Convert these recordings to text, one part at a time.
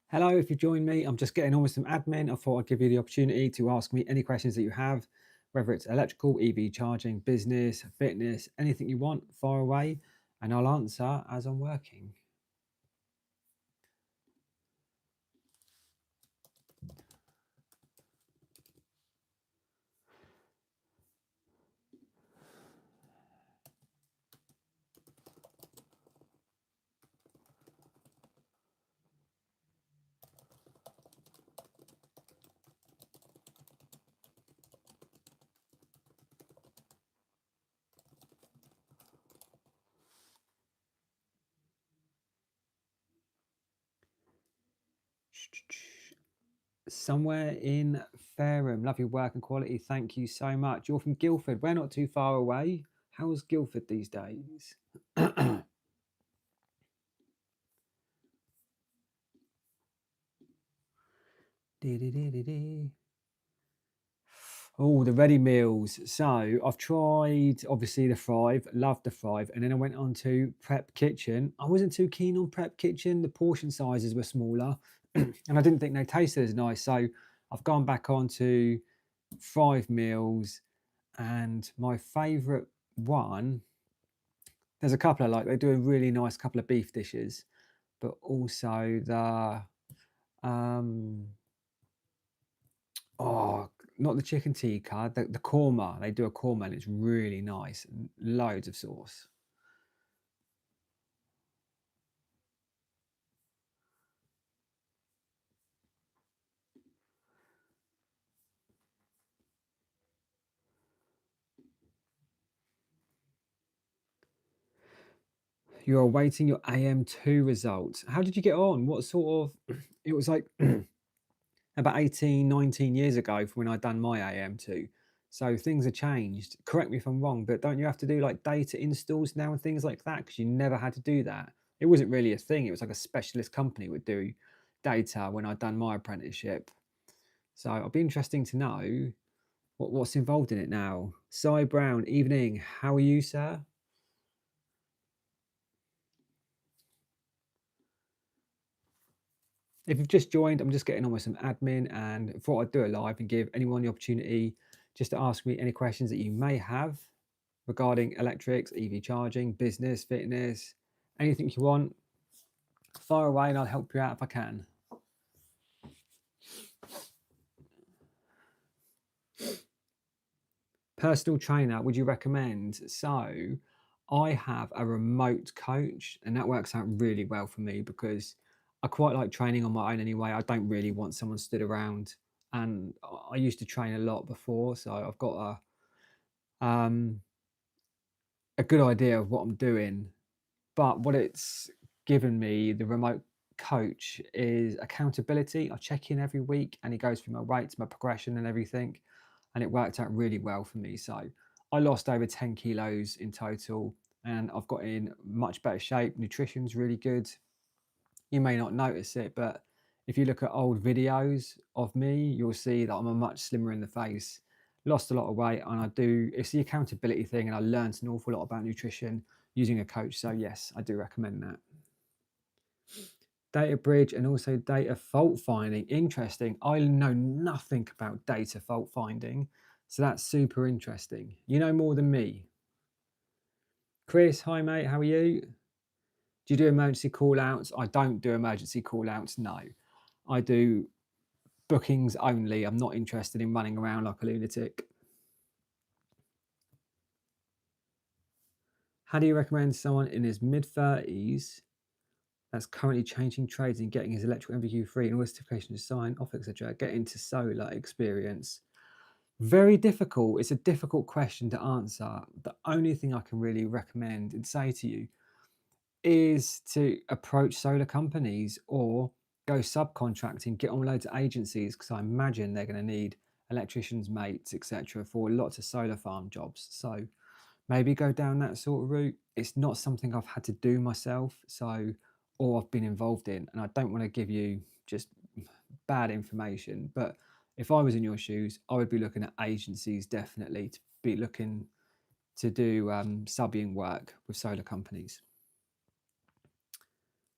Hello, if you join me, I'm just getting on with some admin. I thought I'd give you the opportunity to ask me any questions that you have, whether it's electrical, EV charging, business, fitness, anything you want, fire away, and I'll answer as I'm working. Somewhere in Fareham, love your work and quality. Thank you so much. You're from Guildford. We're not too far away. How's Guildford these days? Oh, the ready meals. So I've tried obviously the Thrive, loved the Thrive, and then I went on to Prep Kitchen. I wasn't too keen on Prep Kitchen. The portion sizes were smaller, and I didn't think they tasted as nice. So I've gone back on to Thrive meals, and my favourite one. There's a couple I like. They do a really nice couple of beef dishes, but also the oh, not the chicken tikka, the korma. They do a korma and it's really nice. And loads of sauce. You're awaiting your AM2 results. How did you get on? What sort of, it was like about 18, 19 years ago from when I'd done my AM2. So things have changed. Correct me if I'm wrong, but don't you have to do like data installs now and things like that? Because you never had to do that. It wasn't really a thing. It was like a specialist company would do data when I'd done my apprenticeship. So it'll be interesting to know what's involved in it now. Cy Brown, evening. How are you, sir? If you've just joined, I'm just getting on with some admin and thought I'd do it live and give anyone the opportunity just to ask me any questions that you may have regarding electrics, EV charging, business, fitness, anything you want. Fire away and I'll help you out if I can. Personal trainer, would you recommend? So I have a remote coach and that works out really well for me because I quite like training on my own anyway. I don't really want someone stood around, and I used to train a lot before, so I've got a good idea of what I'm doing. But what it's given me, the remote coach, is accountability. I check in every week and he goes through my weights, my progression and everything. And it worked out really well for me. So I lost over 10 kilos in total and I've got in much better shape. Nutrition's really good. You may not notice it, but if you look at old videos of me, you'll see that I'm a much slimmer in the face, lost a lot of weight, and it's the accountability thing, and I learned an awful lot about nutrition using a coach. So yes, I do recommend that. Data bridge and also data fault finding. Interesting. I know nothing about data fault finding, so that's super interesting. You know more than me. Chris, hi mate, how are you? Do you do emergency call outs? I don't do emergency call outs, no. I do bookings only. I'm not interested in running around like a lunatic. How do you recommend someone in his mid 30s that's currently changing trades and getting his electrical MVQ free and all certification to sign off, etc., get into solar experience? Very difficult. It's a difficult question to answer. The only thing I can really recommend and say to you is to approach solar companies or go subcontracting, get on loads of agencies because I imagine they're going to need electricians, mates, etc., for lots of solar farm jobs. So maybe go down that sort of route. It's not something I've had to do myself, so or I've been involved in, and I don't want to give you just bad information. But if I was in your shoes, I would be looking at agencies definitely to be looking to do subbing work with solar companies.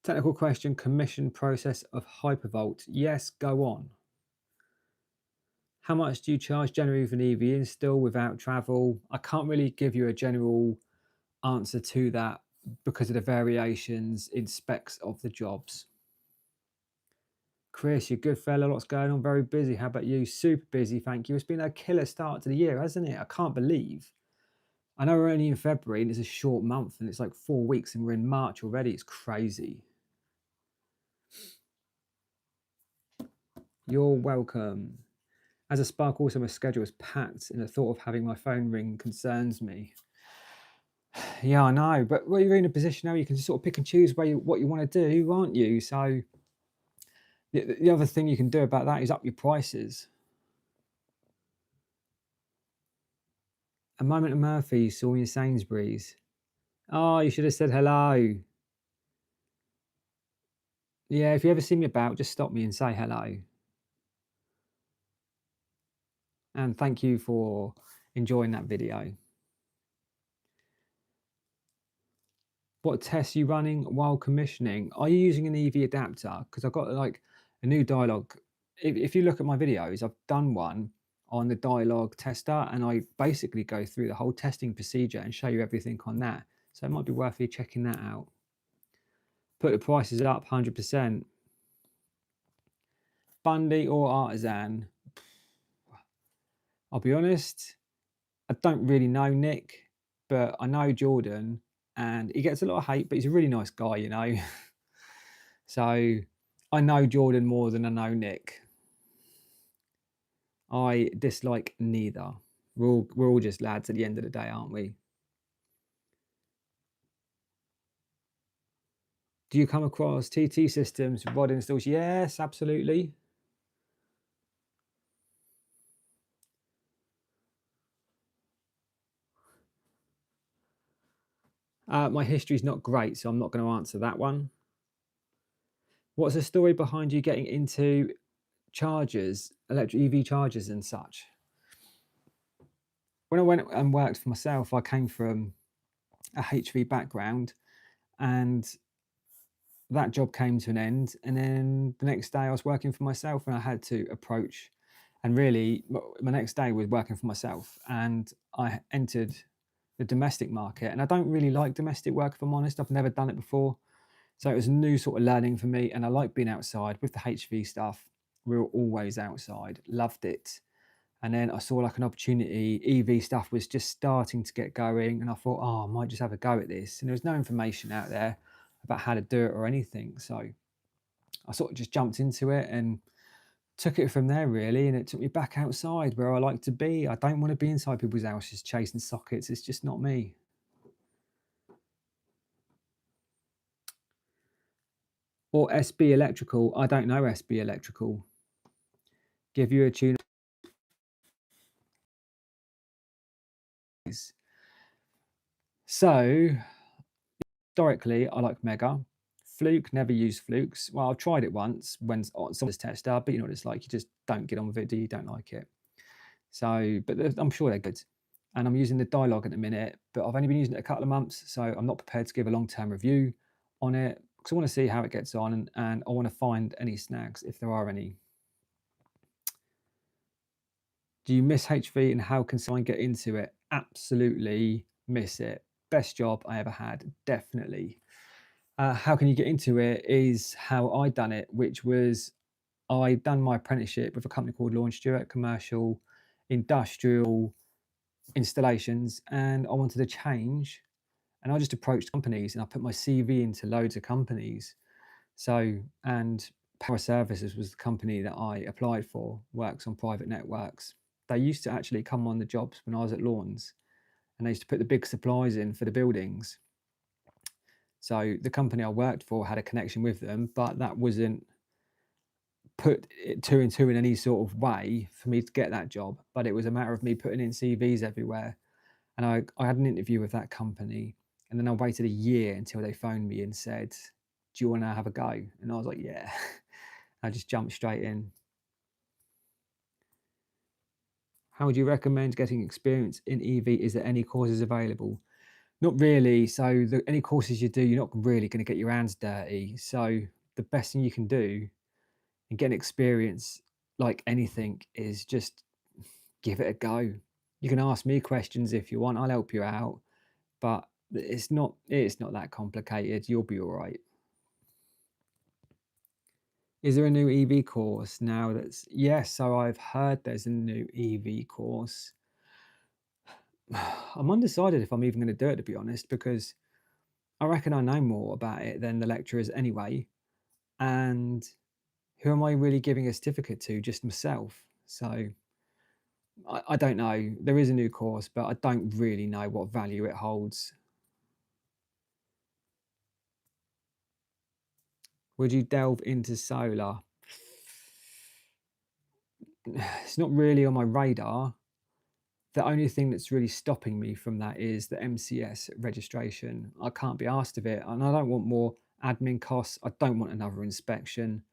Technical question, commission process of Hypervolt. Yes, go on. How much do you charge generally for an EV install without travel? I can't really give you a general answer to that because of the variations in specs of the jobs. Chris, you're good fella, lots going on, very busy. How about you? Super busy, thank you. It's been a killer start to the year, hasn't it? I can't believe. I know we're only in February and it's a short month and it's like 4 weeks and we're in March already. It's crazy. You're welcome. As a Spark, also my schedule is packed and the thought of having my phone ring concerns me. Yeah, I know, but well, you're in a position now you can just sort of pick and choose what you want to do, aren't you? So the other thing you can do about that is up your prices. A moment of Murphy saw me in Sainsbury's. Oh, you should have said hello. Yeah, if you ever see me about, just stop me and say hello. And thank you for enjoying that video. What tests are you running while commissioning? Are you using an EV adapter? Because I've got like a new dialogue. If you look at my videos, I've done one on the dialogue tester and I basically go through the whole testing procedure and show you everything on that. So it might be worth you checking that out. Put the prices up 100%. Bundy or Artisan? I'll be honest, I don't really know Nick, but I know Jordan and he gets a lot of hate, but he's a really nice guy, you know. So I know Jordan more than I know Nick. I dislike neither. We're all just lads at the end of the day, aren't we? Do you come across TT systems, rod installs? Yes, absolutely. My history is not great, so I'm not going to answer that one. What's the story behind you getting into chargers, electric EV chargers and such? When I went and worked for myself, I came from a HV background and that job came to an end. And then the next day I was working for myself and I had to approach, and really my next day was working for myself and I entered the domestic market. And I don't really like domestic work, if I'm honest. I've never done it before. So it was a new sort of learning for me. And I like being outside with the HV stuff. We were always outside, loved it. And then I saw like an opportunity. EV stuff was just starting to get going. And I thought, oh, I might just have a go at this. And there was no information out there about how to do it or anything. So I sort of just jumped into it and took it from there, really. And it took me back outside where I like to be. I don't want to be inside people's houses chasing sockets. It's just not me. Or SB Electrical. I don't know SB Electrical. Give you a tune. So historically, I like Mega. Fluke, never used Flukes. Well, I've tried it once when on someone's tester, but you know what it's like. You just don't get on with it, do you? Don't like it. So, but I'm sure they're good. And I'm using the Dialogue at the minute, but I've only been using it a couple of months, so I'm not prepared to give a long-term review on it because I want to see how it gets on and I want to find any snags if there are any. Do you miss HV and how can someone get into it? Absolutely miss it. Best job I ever had, definitely. How can you get into it is how I done it, which was I done my apprenticeship with a company called Lawn Stewart, commercial, industrial installations, and I wanted to change. And I just approached companies and I put my CV into loads of companies. So, and Power Services was the company that I applied for, works on private networks. They used to actually come on the jobs when I was at Lawns and they used to put the big supplies in for the buildings. So the company I worked for had a connection with them, but that wasn't put two and two in any sort of way for me to get that job. But it was a matter of me putting in CVs everywhere. And I had an interview with that company. And then I waited a year until they phoned me and said, do you want to have a go? And I was like, yeah. I just jumped straight in. How would you recommend getting experience in EV? Is there any courses available? Not really. So any courses you do, you're not really going to get your hands dirty. So the best thing you can do and get an experience like anything is just give it a go. You can ask me questions if you want. I'll help you out, but it's not that complicated. You'll be all right. Is there a new EV course now? Yes. So I've heard there's a new EV course. I'm undecided if I'm even going to do it, to be honest, because I reckon I know more about it than the lecturers anyway. And who am I really giving a certificate to? Just myself. So I don't know. There is a new course, but I don't really know what value it holds. Would you delve into solar? It's not really on my radar. The only thing that's really stopping me from that is the MCS registration. I can't be asked of it, and I don't want more admin costs. I don't want another inspection.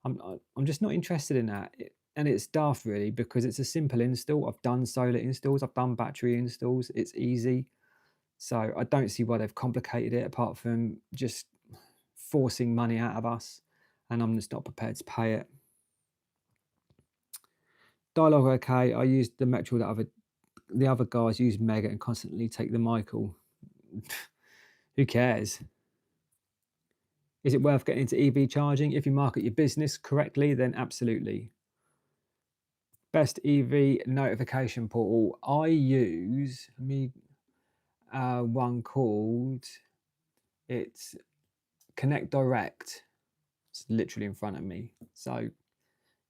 I'm just not interested in that. And it's daft really because it's a simple install. I've done solar installs, I've done battery installs. It's easy. So I don't see why they've complicated it apart from just forcing money out of us, and I'm just not prepared to pay it. Dialogue okay. I used the Metro the other guys use Mega and constantly take the Michael. Who cares? Is it worth getting into EV charging? If you market your business correctly, then absolutely. Best EV notification portal. I use one called, it's Connect Direct. It's literally in front of me. So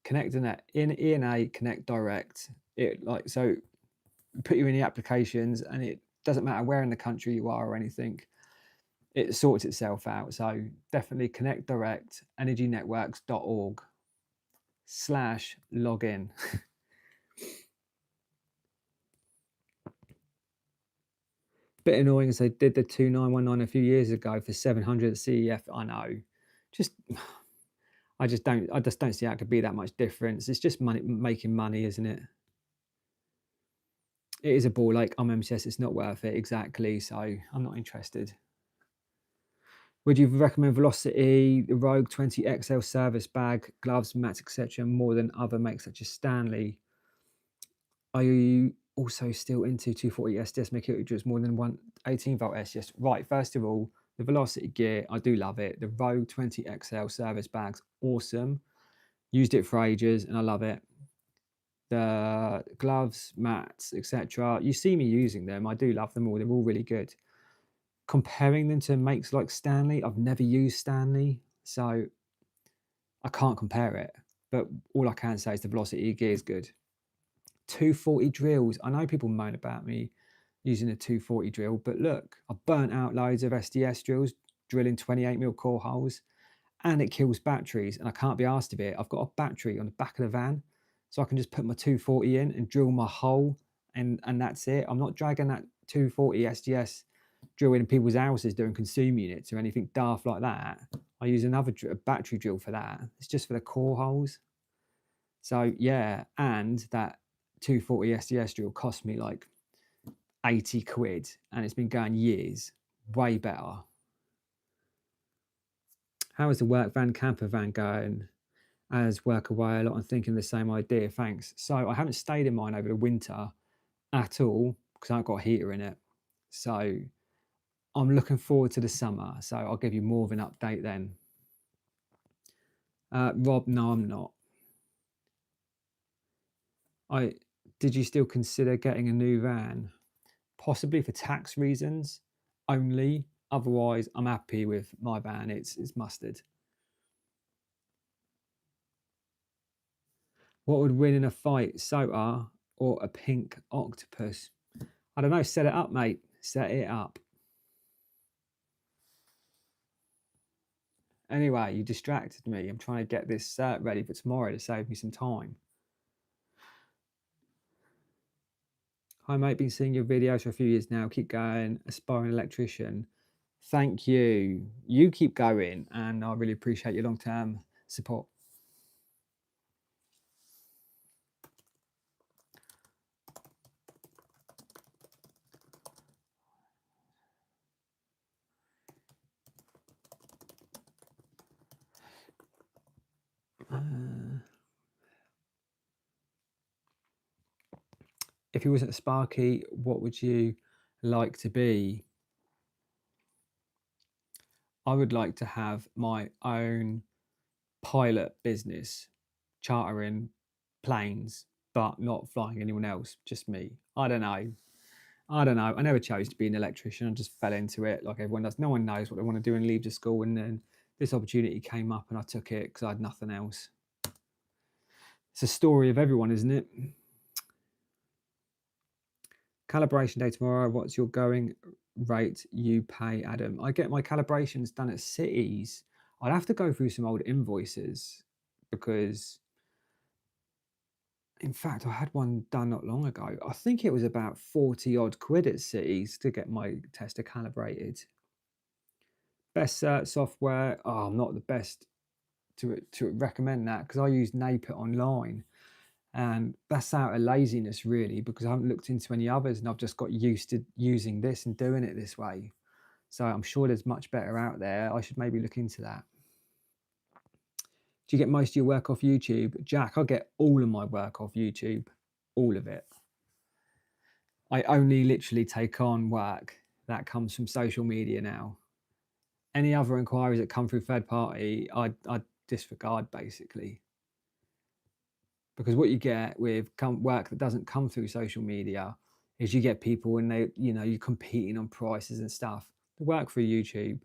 Connect in ENA Connect Direct. So put you in the applications, and it doesn't matter where in the country you are or anything. It sorts itself out. So definitely Connect Direct, energynetworks.org/login. Bit annoying as they did the 2919 a few years ago for 700 at CEF. I know. I just don't see how it could be that much difference. It's just money, making money, isn't it? It is a ball like MCS. It's not worth it. Exactly. So I'm not interested. Would you recommend Velocity, the Rogue 20 XL service bag, gloves, mats, etc., more than other makes such as Stanley? Are you also still into 240 SDS mercury drills more than 118 volt SDS? Right. First of all, the Velocity gear, I do love it. The Rogue 20 XL service bag's awesome. Used it for ages and I love it. The gloves, mats, etc. You see me using them. I do love them all. They're all really good. Comparing them to makes like Stanley, I've never used Stanley, so I can't compare it. But all I can say is the Velocity gear is good. 240 drills. I know people moan about me using a 240 drill, but look, I've burnt out loads of SDS drills, drilling 28mm core holes, and it kills batteries, and I can't be asked of it. I've got a battery on the back of the van, so I can just put my 240 in and drill my hole, and that's it. I'm not dragging that 240 SDS drill in people's houses doing consume units or anything daft like that. I use another battery drill for that. It's just for the core holes. So yeah, and that 240 SDS drill cost me like 80 quid, and it's been going years. Way better. How is the work van camper van going? As work away a lot and thinking the same idea. Thanks. So I haven't stayed in mine over the winter at all because I haven't got a heater in it. So I'm looking forward to the summer. So I'll give you more of an update then. Rob, no, I'm not. Did you still consider getting a new van? Possibly for tax reasons only. Otherwise, I'm happy with my van. It's mustard. What would win in a fight, SOTA or a pink octopus? I don't know. Set it up, mate. Set it up. Anyway, you distracted me. I'm trying to get this ready for tomorrow to save me some time. Hi, mate. Been seeing your videos for a few years now. Keep going. Aspiring electrician. Thank you. You keep going, and I really appreciate your long-term support. If you wasn't a Sparky, what would you like to be? I would like to have my own pilot business, chartering planes, but not flying anyone else, just me. I don't know. I never chose to be an electrician. I just fell into it like everyone does. No one knows what they want to do and leave the school. And then this opportunity came up and I took it because I had nothing else. It's a story of everyone, isn't it? Calibration day tomorrow. What's your going rate you pay, Adam? I get my calibrations done at Cities. I'd have to go through some old invoices because, in fact, I had one done not long ago. I think it was about 40 odd quid at Cities to get my tester calibrated. Best software. Oh, I'm not the best to recommend that because I use Napit online. And that's out of laziness, really, because I haven't looked into any others and I've just got used to using this and doing it this way. So I'm sure there's much better out there. I should maybe look into that. Do you get most of your work off YouTube? Jack, I get all of my work off YouTube, all of it. I only literally take on work that comes from social media now. Any other inquiries that come through third party, I disregard basically. Because what you get with work that doesn't come through social media is you get people and they, you're competing on prices and stuff. The work through YouTube,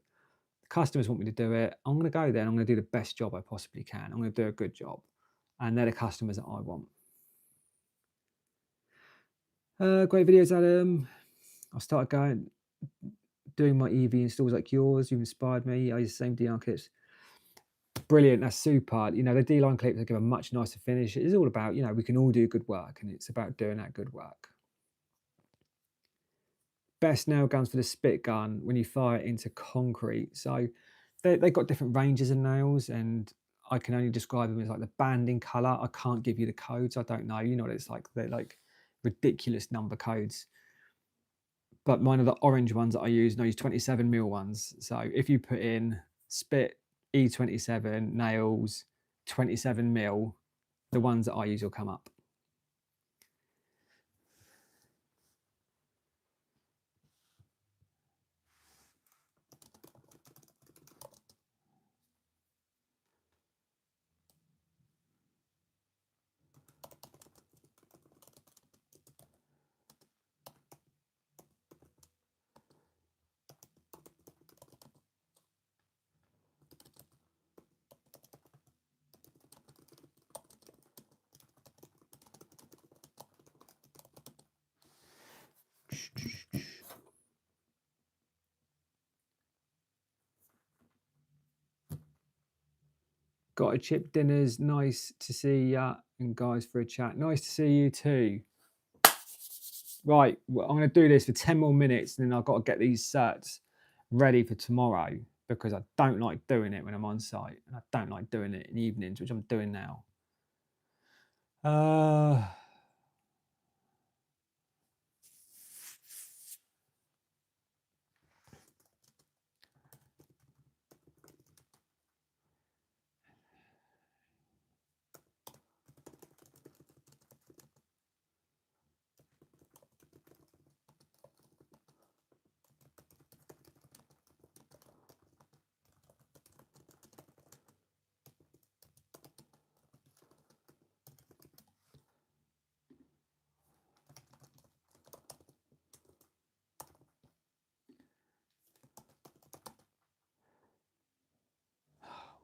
the customers want me to do it. I'm going to go there and I'm going to do the best job I possibly can. I'm going to do a good job. And they're the customers that I want. Great videos, Adam. I started doing my EV installs like yours. You've inspired me. I use the same D-line clips. Brilliant. That's super. The D-line clips, they give a much nicer finish. It's all about, we can all do good work and it's about doing that good work. Best nail guns for the spit gun when you fire it into concrete. So they've got different ranges of nails and I can only describe them as like the banding color. I can't give you the codes. I don't know. What it's like. They're like ridiculous number codes. But mine are the orange ones that I use, and I use 27 mil ones. So if you put in spit E27 nails 27 mil, the ones that I use will come up. Got a chip dinners. Nice to see ya. And guys, for a chat. Nice to see you too. Right, well, I'm going to do this for 10 more minutes and then I've got to get these certs ready for tomorrow because I don't like doing it when I'm on site and I don't like doing it in evenings, which I'm doing now.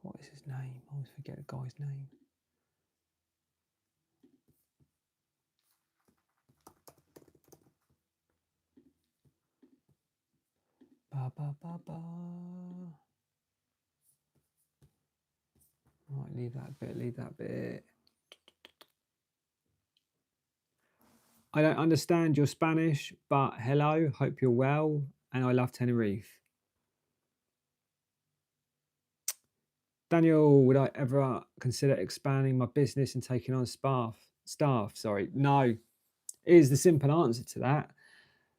What is his name? I always forget the guy's name. Right, leave that bit. I don't understand your Spanish, but hello, hope you're well, and I love Tenerife. Daniel, would I ever consider expanding my business and taking on staff? No, is the simple answer to that,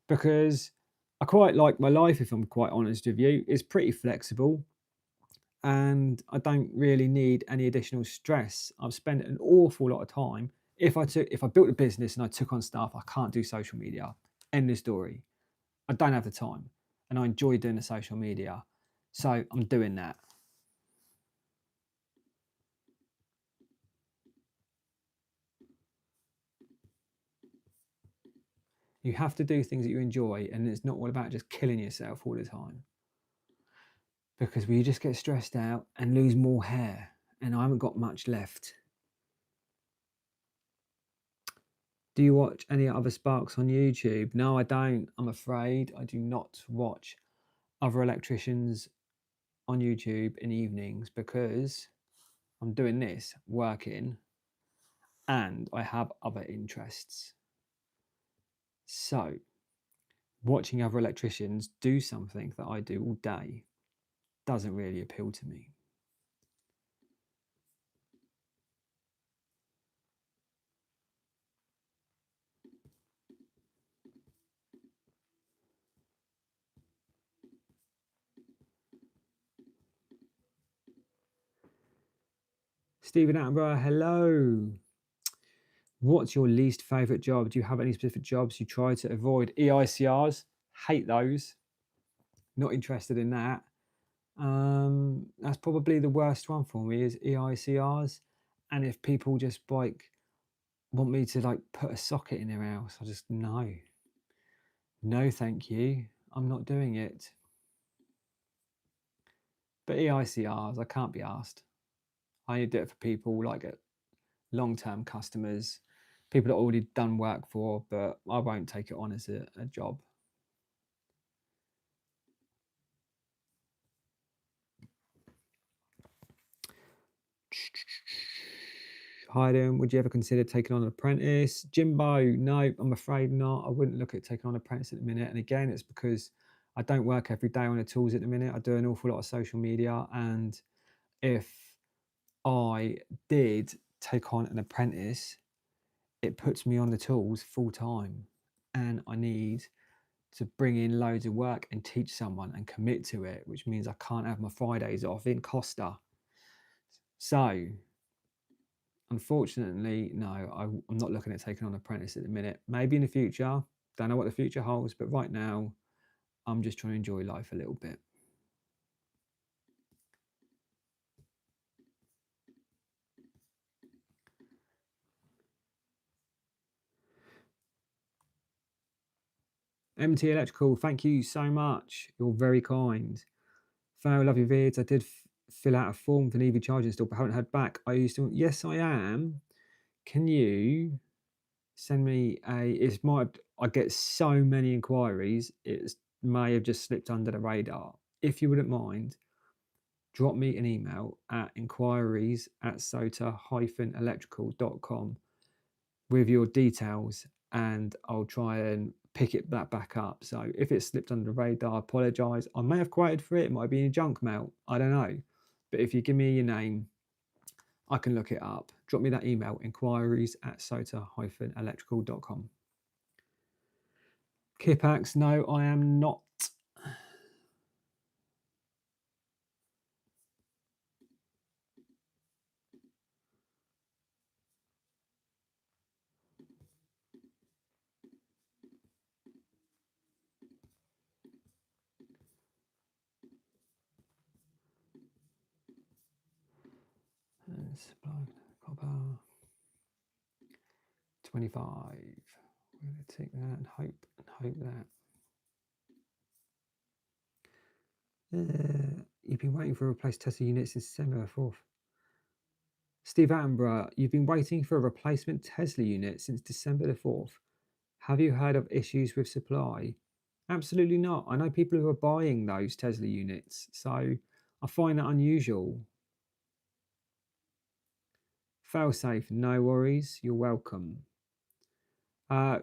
because I quite like my life, if I'm quite honest with you. It's pretty flexible. and I don't really need any additional stress. I've spent an awful lot of time. If I built a business and I took on stuff, I can't do social media. End of story. I don't have the time, and I enjoy doing the social media, so I'm doing that. You have to do things that you enjoy, and it's not all about just killing yourself all the time. Because we just get stressed out and lose more hair, and I haven't got much left. Do you watch any other Sparks on YouTube? No, I don't. I'm afraid I do not watch other electricians on YouTube in evenings because I'm doing this, working, and I have other interests. So, watching other electricians do something that I do all day doesn't really appeal to me. Stephen Attenborough, hello. What's your least favorite job? Do you have any specific jobs you try to avoid? EICRs, hate those. Not interested in that. That's probably the worst one for me is EICRs. And if people just like want me to like put a socket in their house, I just no, thank you. I'm not doing it. But EICRs, I can't be asked. I need to do it for people like long-term customers, people that already done work for, but I won't take it on as a job. Hayden, would you ever consider taking on an apprentice? Jimbo, no, I'm afraid not. I wouldn't look at taking on an apprentice at the minute. And again, it's because I don't work every day on the tools at the minute. I do an awful lot of social media. And if I did take on an apprentice, it puts me on the tools full time. And I need to bring in loads of work and teach someone and commit to it, which means I can't have my Fridays off in Costa. So unfortunately, no, I'm not looking at taking on an apprentice at the minute. Maybe in the future, don't know what the future holds, but right now, I'm just trying to enjoy life a little bit. MT Electrical, thank you so much. You're very kind. Farrell, love your vids. I did fill out a form for an EV charging install, but haven't heard back. Are you still? Yes, I am. Can you send me it's my, I get so many inquiries, it may have just slipped under the radar. If you wouldn't mind, drop me an email at inquiries@sota-electrical.com with your details, and I'll try and pick that back up. So if it slipped under the radar, I apologise. I may have quoted for it. It might be in your junk mail. I don't know. But if you give me your name, I can look it up. Drop me that email, inquiries@sota-electrical.com. Kipax, no, I am not. Copper 25. We're going to take that and hope that. You've been waiting for a replaced Tesla unit since December 4th. Steve Attenborough, you've been waiting for a replacement Tesla unit since December the 4th. Have you heard of issues with supply? Absolutely not. I know people who are buying those Tesla units, so I find that unusual. Failsafe, no worries. You're welcome.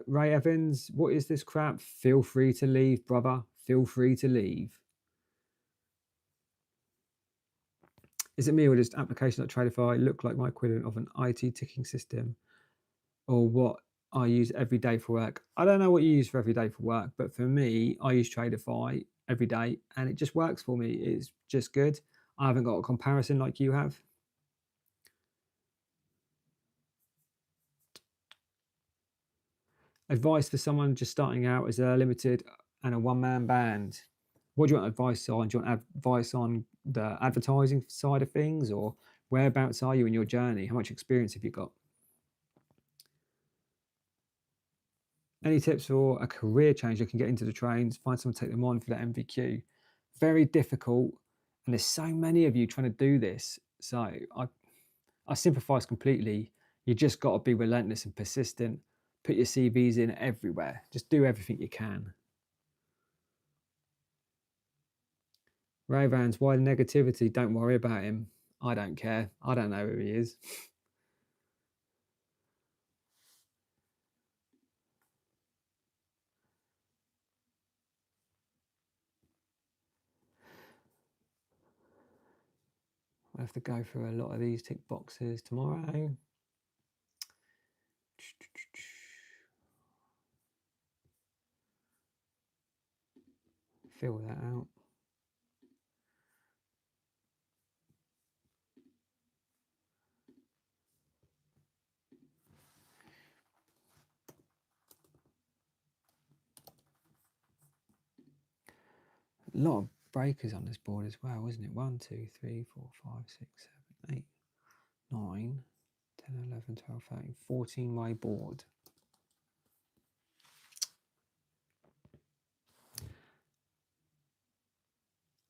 Ray Evans, what is this crap? Feel free to leave, brother. Feel free to leave. Is it me or just applications like Tradify look like my equivalent of an IT ticking system, or what I use every day for work? I don't know what you use for every day for work, but for me, I use Tradify every day and it just works for me. It's just good. I haven't got a comparison like you have. Advice for someone just starting out as a limited and a one-man band. What do you want advice on? Do you want advice on the advertising side of things, or whereabouts are you in your journey? How much experience have you got? Any tips for a career change that can get into the trains, find someone to take them on for that MVQ? Very difficult, and there's so many of you trying to do this. So I sympathise completely. You just got to be relentless and persistent. Put your CVs in everywhere. Just do everything you can. Ray Vans, why the negativity? Don't worry about him. I don't care. I don't know who he is. I'll have to go through a lot of these tick boxes tomorrow. Fill that out. A lot of breakers on this board as well, isn't it? 1, 2, 3, 4, 5, 6, 7, 8, 9, 10, 11, 12, 13, 14 way board.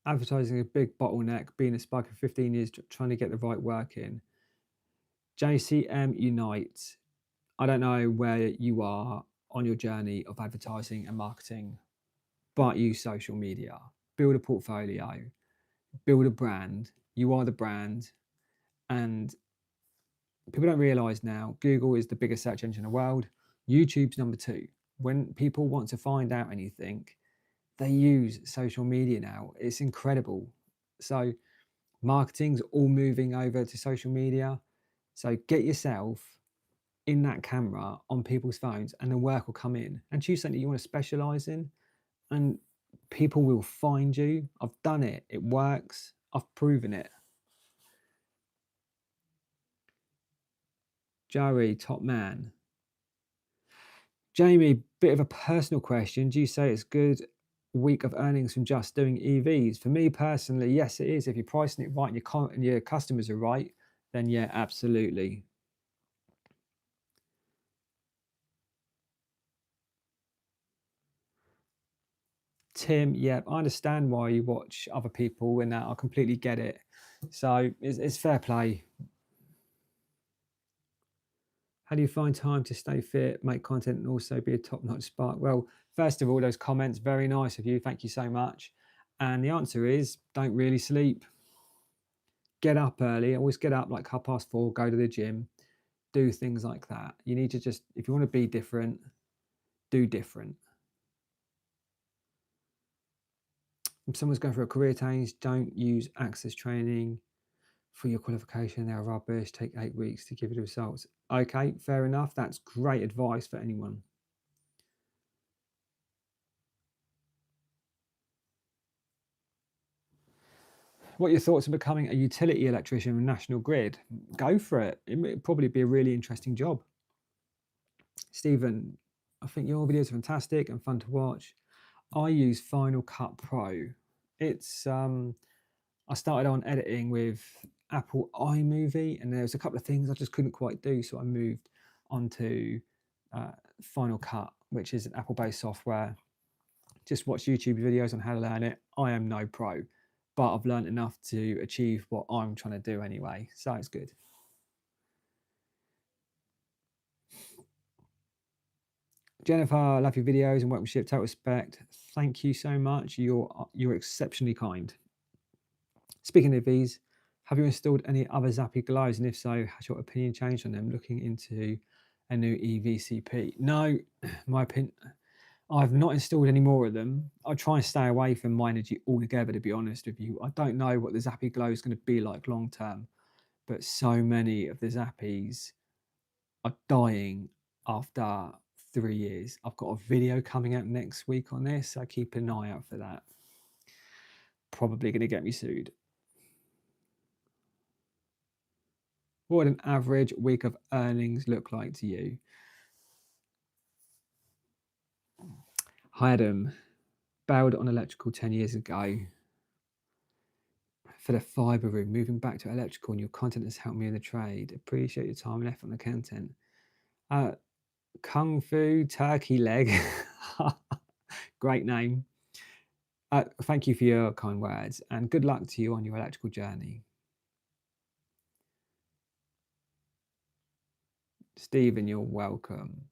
Advertising a big bottleneck, being a spike for 15 years, trying to get the right work in. JCM Unite. I don't know where you are on your journey of advertising and marketing, but use social media. Build a portfolio, build a brand. You are the brand. And people don't realize now, Google is the biggest search engine in the world. YouTube's number 2. When people want to find out anything, they use social media now. It's incredible. So marketing's all moving over to social media. So get yourself in that camera on people's phones and the work will come in. And choose something you want to specialize in and people will find you. I've done it. It works. I've proven it. Joey, top man. Jamie, bit of a personal question. Do you say it's good week of earnings from just doing EVs? For me personally, yes, it is. If you're pricing it right and your customers are right, then yeah, absolutely. Tim, yeah, I understand why you watch other people and that. I completely get it. So it's fair play. How do you find time to stay fit, make content, and also be a top-notch spark? Well, first of all, those comments, very nice of you. Thank you so much. And the answer is don't really sleep. Get up early. Always get up like 4:30, go to the gym, do things like that. You need to just, if you want to be different, do different. If someone's going for a career change, don't use Access training for your qualification. They're rubbish. Take 8 weeks to give you the results. Okay, fair enough. That's great advice for anyone. What are your thoughts on becoming a utility electrician with National Grid? Go for it. It would probably be a really interesting job. Stephen, I think your videos are fantastic and fun to watch. I use Final Cut Pro. It's I started on editing with Apple iMovie, and there was a couple of things I just couldn't quite do, so I moved onto Final Cut, which is an Apple-based software. Just watch YouTube videos on how to learn it. I am no pro, but I've learned enough to achieve what I'm trying to do anyway, so it's good. Jennifer, love your videos and workmanship. Total respect. Thank you so much. You're exceptionally kind. Speaking of these, have you installed any other Zappi glows? And if so, has your opinion changed on them? Looking into a new EVCP? No, my opinion. I've not installed any more of them. I try and stay away from Minergy altogether, to be honest with you. I don't know what the Zappi glow is going to be like long term, but so many of the Zappies are dying after 3 years. I've got a video coming out next week on this, so keep an eye out for that. Probably going to get me sued. What would an average week of earnings look like to you? Hi Adam, bailed on electrical 10 years ago for the fibre room, moving back to electrical, and your content has helped me in the trade. Appreciate your time and effort on the content. Kung Fu Turkey Leg, great name. Thank you for your kind words and good luck to you on your electrical journey. Stephen, you're welcome.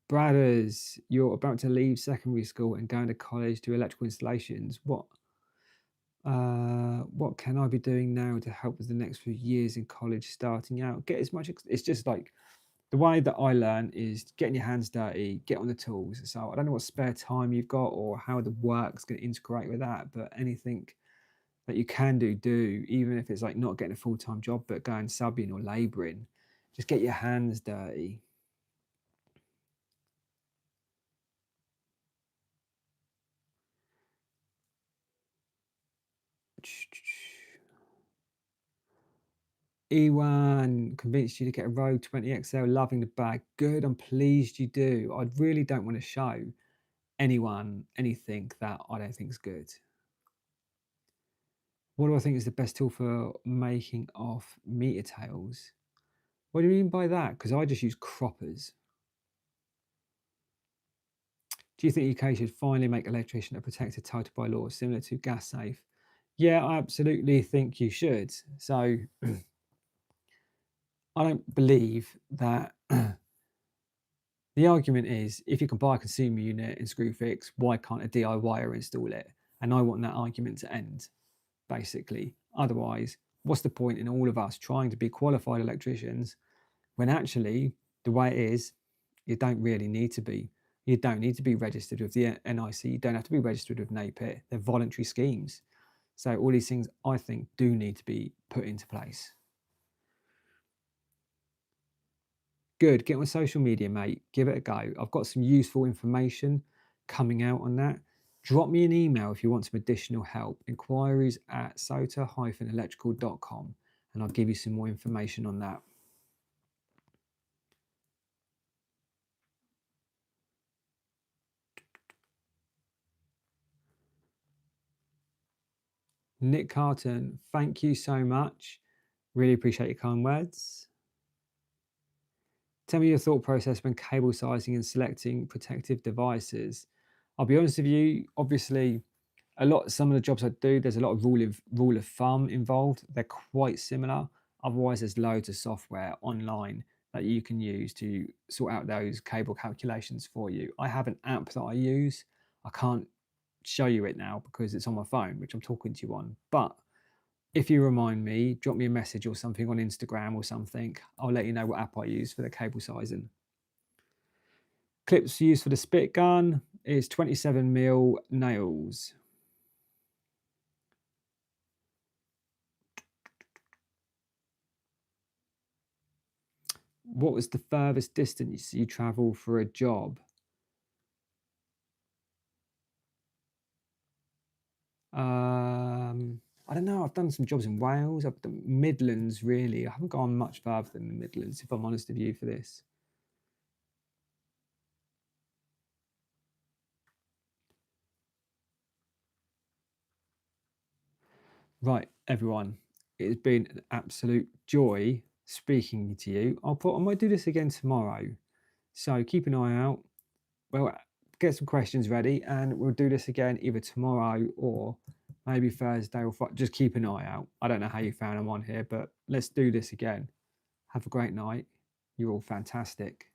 Brothers, you're about to leave secondary school and going to college to electrical installations. What can I be doing now to help with the next few years in college starting out? Get as much, it's just like the way that I learn is getting your hands dirty, get on the tools. So I don't know what spare time you've got or how the work's going to integrate with that, but anything that you can do, even if it's like not getting a full-time job, but going subbing or labouring, just get your hands dirty. Ewan convinced you to get a Rogue 20 XL, loving the bag. Good, I'm pleased you do. I really don't want to show anyone anything that I don't think is good. What do I think is the best tool for making off meter tails? What do you mean by that? Because I just use croppers. Do you think UK should finally make electrician a protected title by law, similar to gas safe? Yeah, I absolutely think you should. So I don't believe that the argument is if you can buy a consumer unit in Screwfix, why can't a DIYer install it? And I want that argument to end, basically. Otherwise, what's the point in all of us trying to be qualified electricians when actually the way it is, you don't really need to be. You don't need to be registered with the NIC. You don't have to be registered with NAPIT. They're voluntary schemes. So all these things I think do need to be put into place. Good. Get on social media, mate. Give it a go. I've got some useful information coming out on that. Drop me an email if you want some additional help. Inquiries at sota-electrical.com and I'll give you some more information on that. Nick Carton, thank you so much. Really appreciate your kind words. Tell me your thought process when cable sizing and selecting protective devices. I'll be honest with you, obviously, some of the jobs I do, there's a lot of rule of thumb involved. They're quite similar. Otherwise, there's loads of software online that you can use to sort out those cable calculations for you. I have an app that I use. I can't show you it now because it's on my phone, which I'm talking to you on. But if you remind me, drop me a message or something on Instagram or something. I'll let you know what app I use for the cable sizing. Clips used for the spit gun is 27mm nails. What was the furthest distance you travel for a job? I don't know. I've done some jobs in Wales, up the Midlands, really. I haven't gone much further than the Midlands, if I'm honest with you, for this. Right, everyone. It has been an absolute joy speaking to you. I might do this again tomorrow. So keep an eye out. Well, get some questions ready and we'll do this again either tomorrow or maybe Thursday or Friday. Just keep an eye out. I don't know how you found I'm on here, but let's do this again. Have a great night. You're all fantastic.